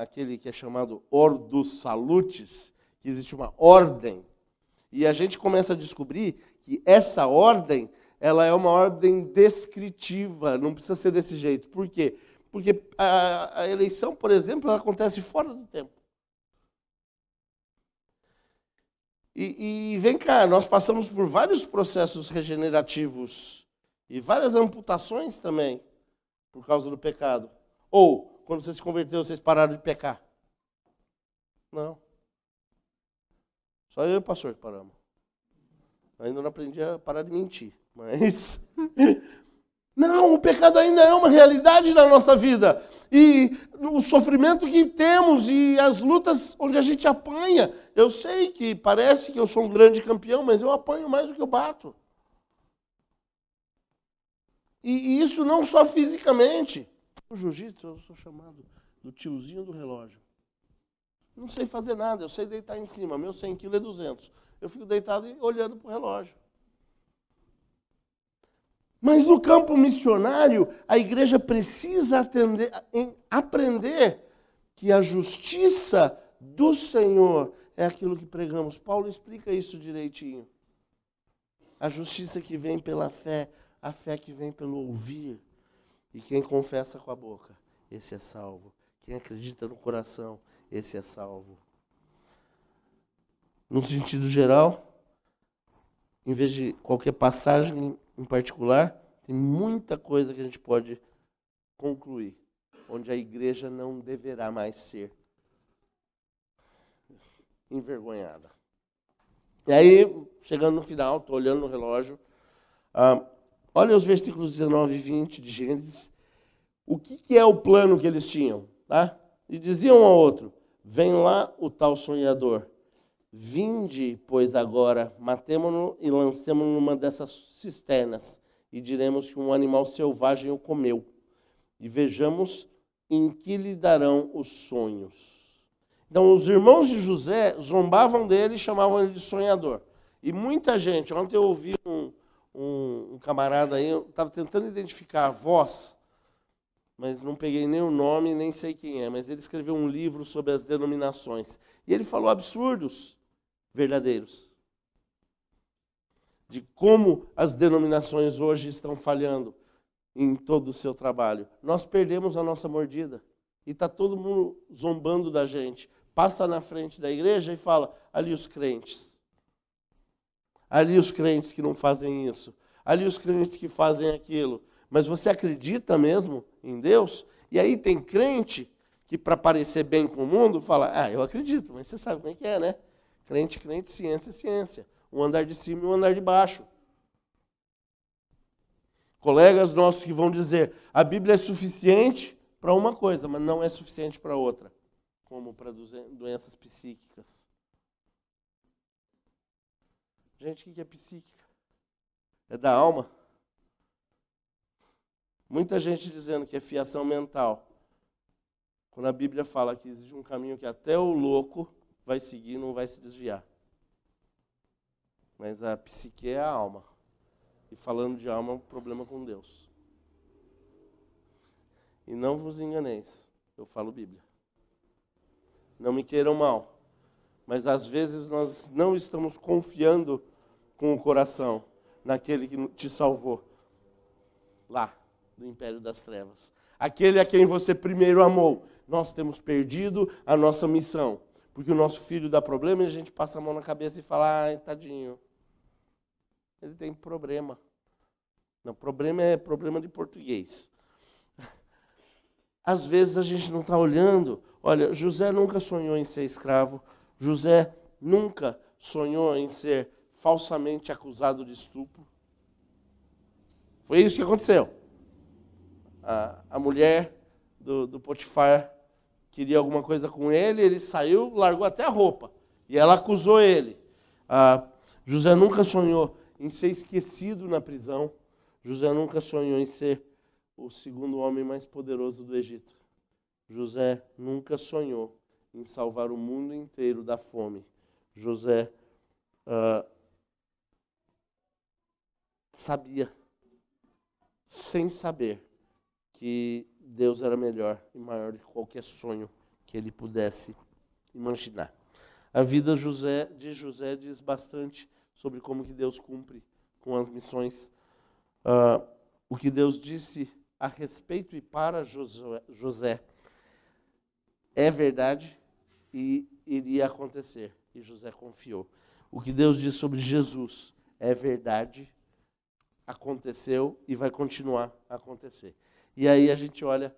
aquele que é chamado Ordo Salutis, que existe uma ordem. E a gente começa a descobrir que essa ordem, ela é uma ordem descritiva, não precisa ser desse jeito. Por quê? Porque a eleição, por exemplo, ela acontece fora do tempo. E vem cá, nós passamos por vários processos regenerativos e várias amputações também, por causa do pecado. Ou, quando você se converteu, vocês pararam de pecar? Não. Só eu e o pastor que paramos. Ainda não aprendi a parar de mentir, mas... Não, o pecado ainda é uma realidade na nossa vida. E o sofrimento que temos e as lutas onde a gente apanha. Eu sei que parece que eu sou um grande campeão, mas eu apanho mais do que eu bato. E isso não só fisicamente. No jiu-jitsu eu sou chamado do tiozinho do relógio. Não sei fazer nada, eu sei deitar em cima. Meu 100 quilos é 200. Eu fico deitado e olhando para o relógio. Mas no campo missionário, a igreja precisa aprender que a justiça do Senhor é aquilo que pregamos. Paulo explica isso direitinho. A justiça que vem pela fé, a fé que vem pelo ouvir. E quem confessa com a boca, esse é salvo. Quem acredita no coração, esse é salvo. No sentido geral, em vez de qualquer passagem em particular, tem muita coisa que a gente pode concluir, onde a igreja não deverá mais ser envergonhada. E aí, chegando no final, estou olhando no relógio, olha os versículos 19 e 20 de Gênesis. O que é o plano que eles tinham? Tá? E diziam um ao outro, vem lá o tal sonhador. Vinde, pois agora, matemo-no e lancemo-no numa dessas cisternas, e diremos que um animal selvagem o comeu. E vejamos em que lhe darão os sonhos. Então, os irmãos de José zombavam dele e chamavam ele de sonhador. E muita gente, ontem eu ouvi um camarada aí, eu estava tentando identificar a voz, mas não peguei nem o nome, nem sei quem é, mas ele escreveu um livro sobre as denominações. E ele falou absurdos verdadeiros. De como as denominações hoje estão falhando em todo o seu trabalho. Nós perdemos a nossa mordida. E está todo mundo zombando da gente. Passa na frente da igreja e fala, ali os crentes. Ali os crentes que não fazem isso. Ali os crentes que fazem aquilo. Mas você acredita mesmo em Deus? E aí tem crente que, para parecer bem com o mundo, fala, eu acredito, mas você sabe como é que é, né? Crente, ciência, ciência. Um andar de cima e um andar de baixo. Colegas nossos que vão dizer, a Bíblia é suficiente para uma coisa, mas não é suficiente para outra. Como para doenças psíquicas. Gente, o que é psíquica? É da alma. Muita gente dizendo que é fiação mental. Quando a Bíblia fala que existe um caminho que até o louco vai seguir e não vai se desviar. Mas a psique é a alma. E falando de alma, é um problema com Deus. E não vos enganeis, eu falo Bíblia. Não me queiram mal. Mas às vezes nós não estamos confiando com o coração naquele que te salvou. Lá, do Império das Trevas. Aquele a quem você primeiro amou. Nós temos perdido a nossa missão. Porque o nosso filho dá problema e a gente passa a mão na cabeça e fala, ai, tadinho. Ele tem problema. Não, problema é problema de português. Às vezes a gente não está olhando. Olha, José nunca sonhou em ser escravo. José nunca sonhou em ser falsamente acusado de estupro. Foi isso que aconteceu. A mulher do Potifar queria alguma coisa com ele, ele saiu, largou até a roupa. E ela acusou ele. José nunca sonhou em ser esquecido na prisão. José nunca sonhou em ser o segundo homem mais poderoso do Egito. José nunca sonhou em salvar o mundo inteiro da fome. José sabia, sem saber, que Deus era melhor e maior do que qualquer sonho que ele pudesse imaginar. A vida de José diz bastante sobre como que Deus cumpre com as missões. O que Deus disse a respeito e para José é verdade e iria acontecer. E José confiou. O que Deus disse sobre Jesus é verdade, aconteceu e vai continuar a acontecer. E aí a gente olha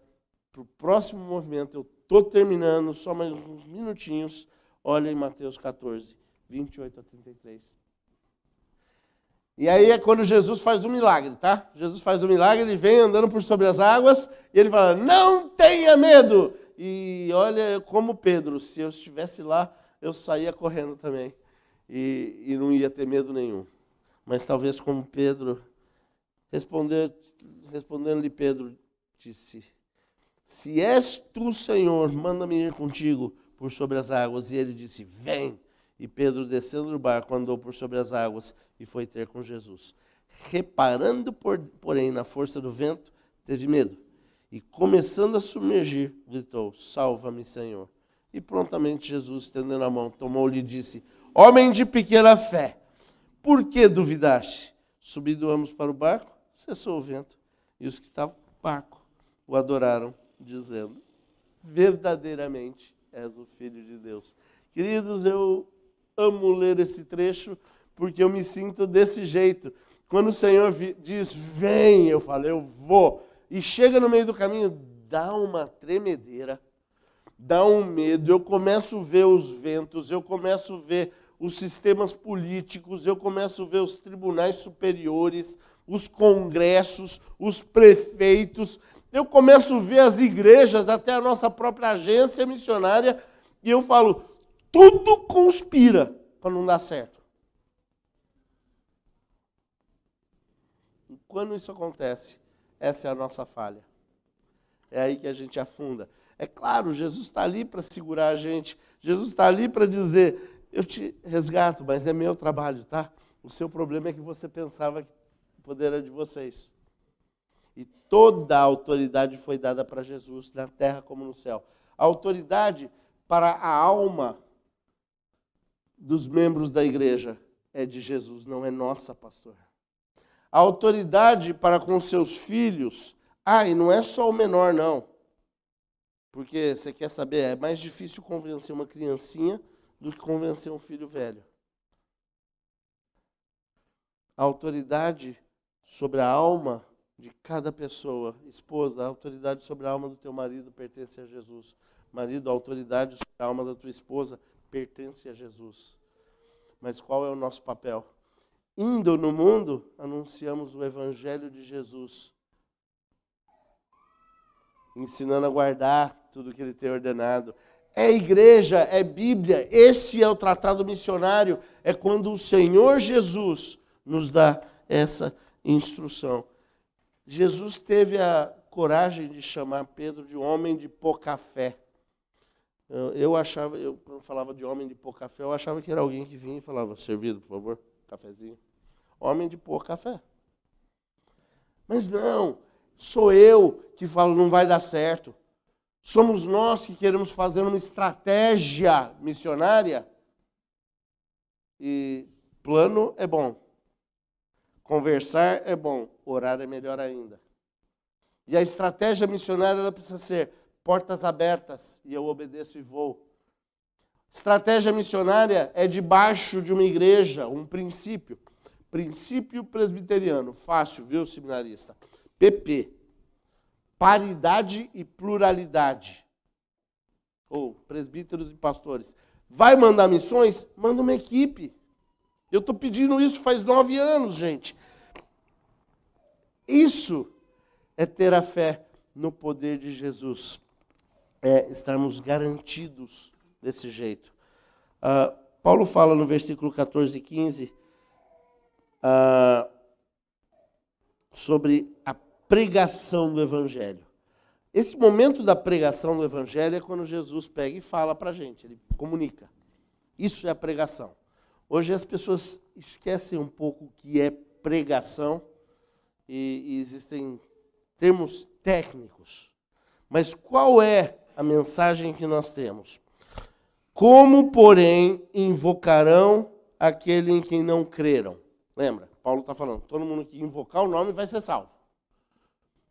para o próximo movimento. Eu estou terminando, só mais uns minutinhos. Olha em Mateus 14, 28 a 33. E aí é quando Jesus faz o milagre, tá? Jesus faz o milagre, ele vem andando por sobre as águas e ele fala, não tenha medo! E olha como Pedro, se eu estivesse lá, eu saía correndo também. E não ia ter medo nenhum. Mas talvez como Pedro, respondendo-lhe Pedro, disse, se és tu, Senhor, manda-me ir contigo por sobre as águas. E ele disse, vem. E Pedro, descendo do barco, andou por sobre as águas e foi ter com Jesus. Reparando, porém, na força do vento, teve medo. E começando a submergir, gritou, salva-me, Senhor. E prontamente Jesus, estendendo a mão, tomou-lhe e disse, homem de pequena fé, por que duvidaste? Subindo ambos para o barco, cessou o vento. E os que estavam no barco o adoraram, dizendo, verdadeiramente és o Filho de Deus. Queridos, eu amo ler esse trecho, porque eu me sinto desse jeito. Quando o Senhor diz, vem, eu falo, eu vou. E chega no meio do caminho, dá uma tremedeira, dá um medo. Eu começo a ver os ventos, eu começo a ver os sistemas políticos, eu começo a ver os tribunais superiores, os congressos, os prefeitos. Eu começo a ver as igrejas, até a nossa própria agência missionária, e eu falo, tudo conspira para não dar certo. E quando isso acontece, essa é a nossa falha. É aí que a gente afunda. É claro, Jesus está ali para segurar a gente. Jesus está ali para dizer, eu te resgato, mas é meu trabalho, tá? O seu problema é que você pensava que o poder era de vocês. E toda a autoridade foi dada para Jesus, na terra como no céu. A autoridade para a alma dos membros da igreja é de Jesus, não é nossa, pastor. A autoridade para com seus filhos, e não é só o menor, não. Porque você quer saber, é mais difícil convencer uma criancinha do que convencer um filho velho. A autoridade sobre a alma de cada pessoa, esposa, a autoridade sobre a alma do teu marido pertence a Jesus. Marido, a autoridade sobre a alma da tua esposa pertence a Jesus. Mas qual é o nosso papel? Indo no mundo, anunciamos o evangelho de Jesus, ensinando a guardar tudo que ele tem ordenado. É igreja, é Bíblia, esse é o tratado missionário, é quando o Senhor Jesus nos dá essa instrução. Jesus teve a coragem de chamar Pedro de homem de pouca fé. Quando falava de homem de pouca fé, eu achava que era alguém que vinha e falava, servido, por favor, cafezinho. Homem de pouca fé. Mas não, sou eu que falo, não vai dar certo. Somos nós que queremos fazer uma estratégia missionária. E plano é bom. Conversar é bom. Orar é melhor ainda. E a estratégia missionária ela precisa ser portas abertas. E eu obedeço e vou. Estratégia missionária é debaixo de uma igreja, um princípio. Princípio presbiteriano. Fácil, viu, seminarista? PP. Paridade e pluralidade. Ou presbíteros e pastores. Vai mandar missões? Manda uma equipe. Eu estou pedindo isso faz 9 anos, gente. Isso é ter a fé no poder de Jesus. É estarmos garantidos desse jeito. Paulo fala no versículo 14 e 15 sobre a pregação do Evangelho. Esse momento da pregação do Evangelho é quando Jesus pega e fala para a gente, ele comunica. Isso é a pregação. Hoje as pessoas esquecem um pouco o que é pregação e existem termos técnicos. Mas qual é a mensagem que nós temos? Como, porém, invocarão aquele em quem não creram? Lembra? Paulo está falando, todo mundo que invocar o nome vai ser salvo.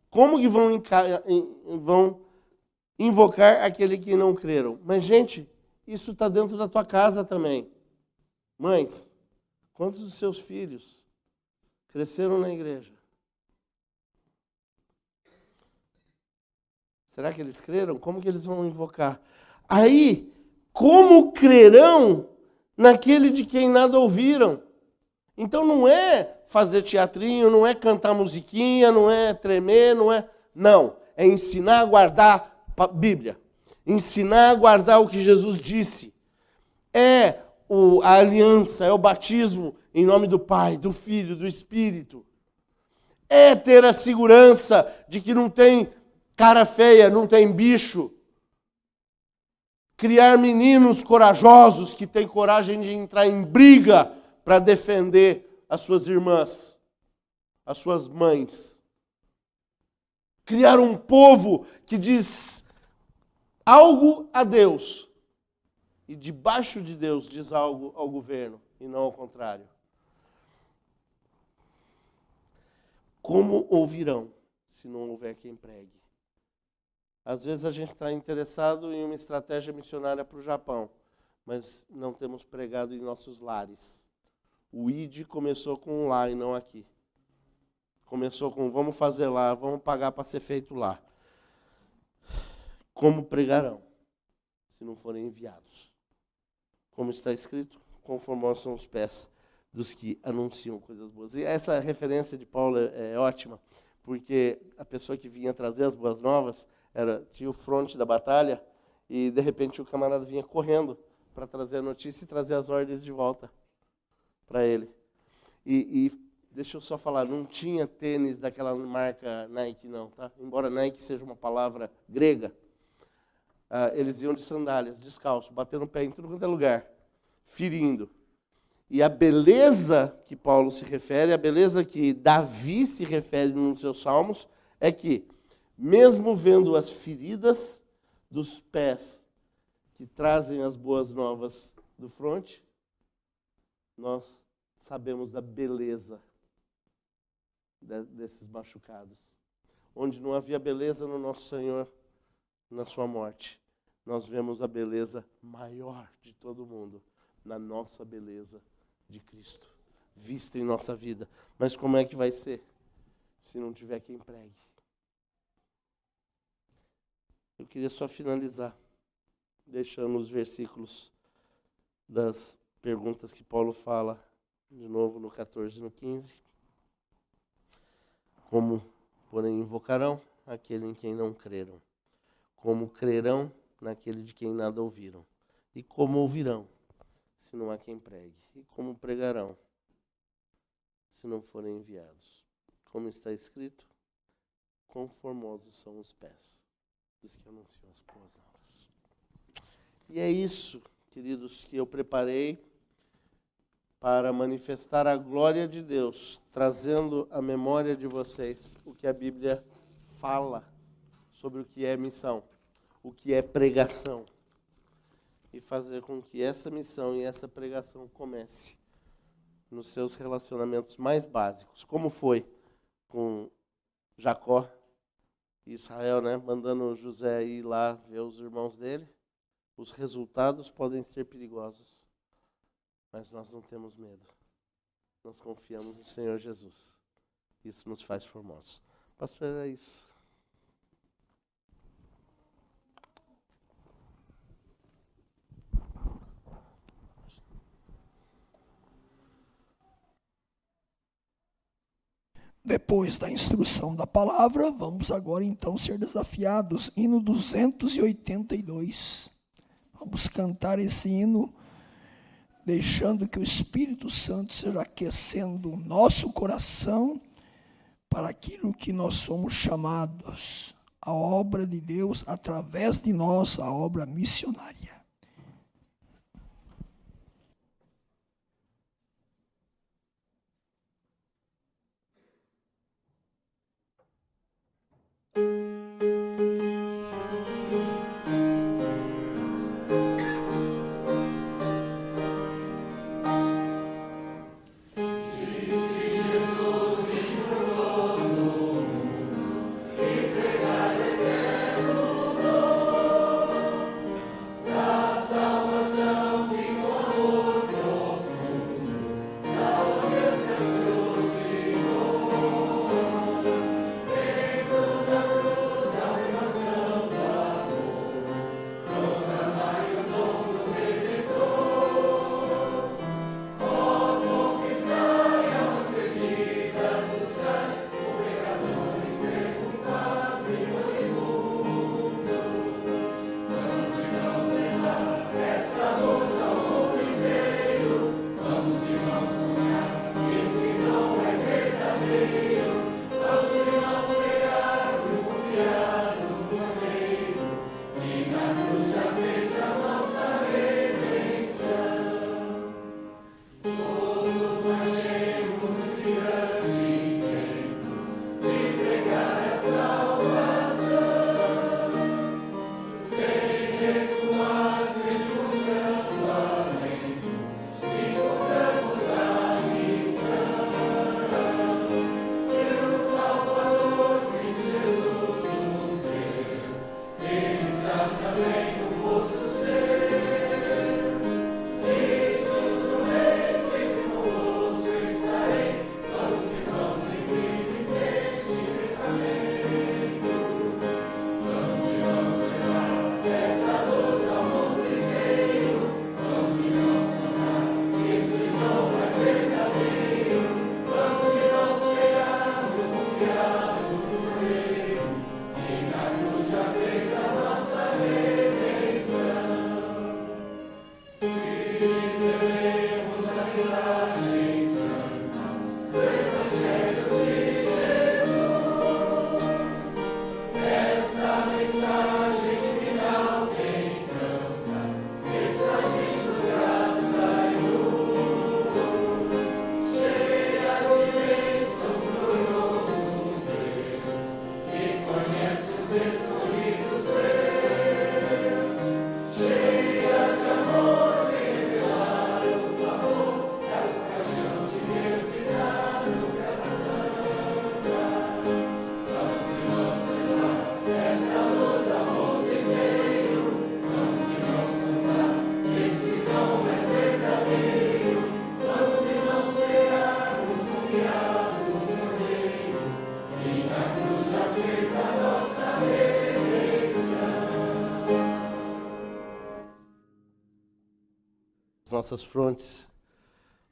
Como que vão invocar aquele que não creram? Mas, gente, isso está dentro da tua casa também. Mães, quantos dos seus filhos cresceram na igreja? Será que eles creram? Como que eles vão invocar? Aí, como crerão naquele de quem nada ouviram? Então não é fazer teatrinho, não é cantar musiquinha, não é tremer, Não, é ensinar a guardar a Bíblia. Ensinar a guardar o que Jesus disse. É a aliança, é o batismo em nome do Pai, do Filho, do Espírito. É ter a segurança de que não tem cara feia, não tem bicho. Criar meninos corajosos que têm coragem de entrar em briga para defender as suas irmãs, as suas mães. Criar um povo que diz algo a Deus e debaixo de Deus diz algo ao governo e não ao contrário. Como ouvirão se não houver quem pregue? Às vezes a gente está interessado em uma estratégia missionária para o Japão, mas não temos pregado em nossos lares. O ID começou com um lá e não aqui. Começou com vamos fazer lá, vamos pagar para ser feito lá. Como pregarão, se não forem enviados? Como está escrito, conforme são os pés dos que anunciam coisas boas. E essa referência de Paulo é ótima, porque a pessoa que vinha trazer as boas novas tinha o fronte da batalha e, de repente, o camarada vinha correndo para trazer a notícia e trazer as ordens de volta para ele. E deixa eu só falar, não tinha tênis daquela marca Nike não, tá? Embora Nike seja uma palavra grega, eles iam de sandálias, descalço, batendo o pé em tudo quanto é lugar. ferindo. E a beleza que Paulo se refere, a beleza que Davi se refere nos seus salmos, é que, mesmo vendo as feridas dos pés que trazem as boas novas do fronte, nós sabemos da beleza desses machucados. Onde não havia beleza no nosso Senhor, na sua morte, nós vemos a beleza maior de todo mundo, na nossa beleza de Cristo, vista em nossa vida. Mas como é que vai ser se não tiver quem pregue? Eu queria só finalizar, deixando os versículos das perguntas que Paulo fala, de novo no 14 e no 15. Como, porém, invocarão aquele em quem não creram? Como crerão naquele de quem nada ouviram? E como ouvirão, se não há quem pregue? E como pregarão, se não forem enviados? Como está escrito, quão formosos são os pés dos que anunciam as boas novas. E é isso, queridos, que eu preparei para manifestar a glória de Deus, trazendo à memória de vocês o que a Bíblia fala sobre o que é missão, o que é pregação, e fazer com que essa missão e essa pregação comece nos seus relacionamentos mais básicos, como foi com Jacó e Israel, né, mandando José ir lá ver os irmãos dele. Os resultados podem ser perigosos, mas nós não temos medo. Nós confiamos no Senhor Jesus. Isso nos faz formosos. Pastor, era isso. Depois da instrução da palavra, vamos agora então ser desafiados. Hino 282. Vamos cantar esse hino, deixando que o Espírito Santo seja aquecendo o nosso coração para aquilo que nós somos chamados. A obra de Deus, através de nós, a obra missionária. Pregar eterno dom, as nossas frontes.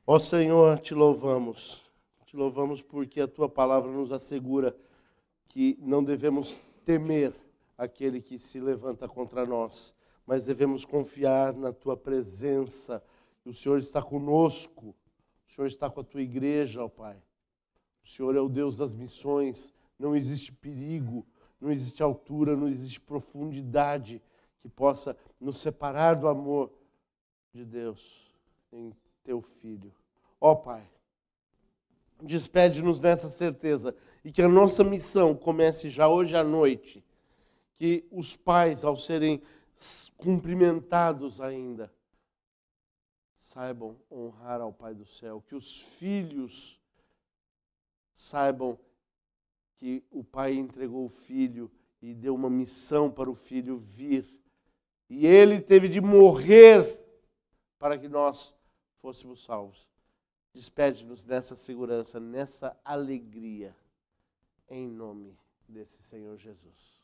Ó Senhor, te louvamos. Te louvamos porque a tua palavra nos assegura que não devemos temer aquele que se levanta contra nós, mas devemos confiar na tua presença. O Senhor está conosco, o Senhor está com a tua igreja, ó Pai. O Senhor é o Deus das missões, não existe perigo, não existe altura, não existe profundidade que possa nos separar do amor de Deus em teu Filho. Ó Pai, despede-nos nessa certeza e que a nossa missão comece já hoje à noite. Que os pais, ao serem cumprimentados ainda, saibam honrar ao Pai do céu. Que os filhos saibam que o Pai entregou o Filho e deu uma missão para o Filho vir. E Ele teve de morrer para que nós fôssemos salvos. Despede-nos nessa segurança, nessa alegria, em nome desse Senhor Jesus.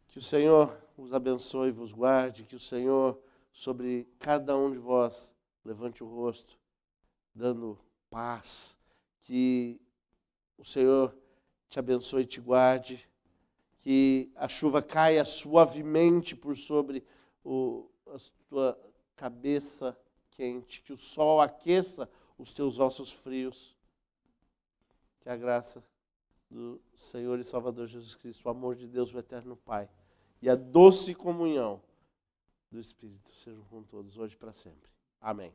Que o Senhor os abençoe e vos guarde, que o Senhor, sobre cada um de vós, levante o rosto, dando paz, que o Senhor te abençoe e te guarde, que a chuva caia suavemente por sobre a tua cabeça quente, que o sol aqueça os teus ossos frios, que a graça do Senhor e Salvador Jesus Cristo, o amor de Deus, o eterno Pai, e a doce comunhão do Espírito sejam com todos, hoje e para sempre. Amém.